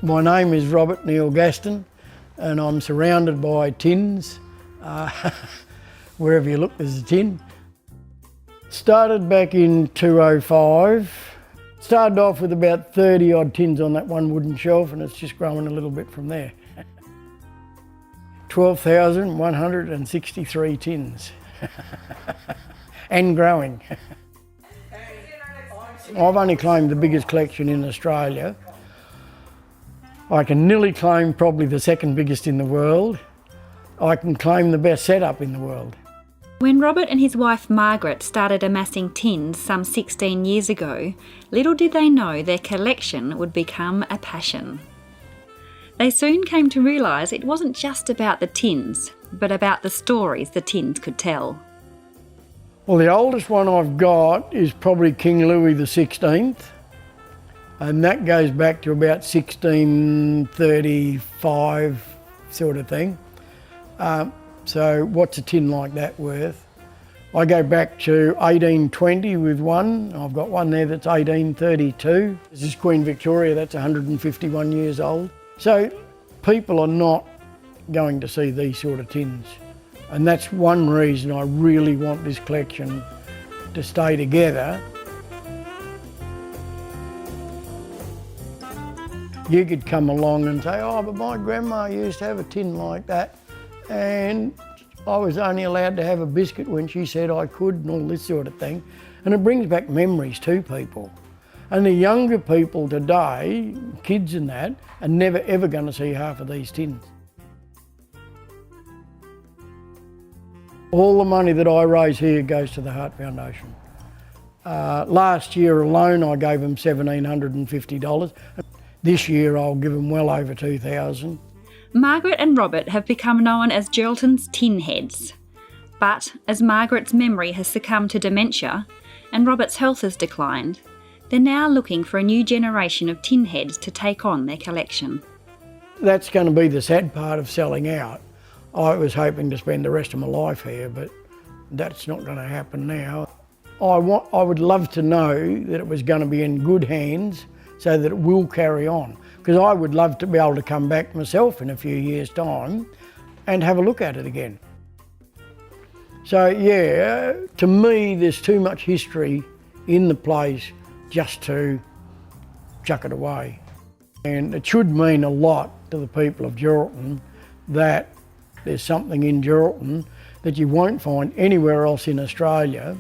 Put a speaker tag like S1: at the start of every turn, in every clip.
S1: My name is Robert Neil Gaston and I'm surrounded by tins. Wherever you look there's a tin. Started back in 2005. Started off with about 30 odd tins on that one wooden shelf and it's just growing a little bit from there. 12,163 tins. And growing. I've only claimed the biggest collection in Australia. I can nearly claim probably the second biggest in the world. I can claim the best setup in the world.
S2: When Robert and his wife Margaret started amassing tins some 16 years ago, little did they know their collection would become a passion. They soon came to realise it wasn't just about the tins, but about the stories the tins could tell.
S1: Well, the oldest one I've got is probably King Louis XVI, and that goes back to about 1635 sort of thing. So what's a tin like that worth? I go back to 1820 with one. I've got one there that's 1832. This is Queen Victoria, that's 151 years old. So people are not going to see these sort of tins. And that's one reason I really want this collection to stay together. You could come along and say, oh, but my grandma used to have a tin like that and I was only allowed to have a biscuit when she said I could and all this sort of thing. And it brings back memories to people. And the younger people today, kids and that, are never ever going to see half of these tins. All the money that I raise here goes to the Heart Foundation. Last year alone I gave them $1,750. This year I'll give them well over $2,000.
S2: Margaret and Robert have become known as Geraldton's tin heads. But as Margaret's memory has succumbed to dementia and Robert's health has declined, they're now looking for a new generation of tin heads to take on their collection. That's
S1: going to be the sad part of selling out. I was hoping to spend the rest of my life here, but that's not going to happen now. I would love to know that it was going to be in good hands so that it will carry on. Because I would love to be able to come back myself in a few years' time and have a look at it again. So yeah, to me there's too much history in the place just to chuck it away. And it should mean a lot to the people of Geraldton that there's something in Geraldton that you won't find anywhere else in Australia.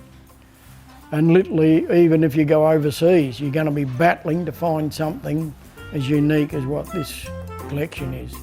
S1: And literally, even if you go overseas, you're going to be battling to find something as unique as what this collection is.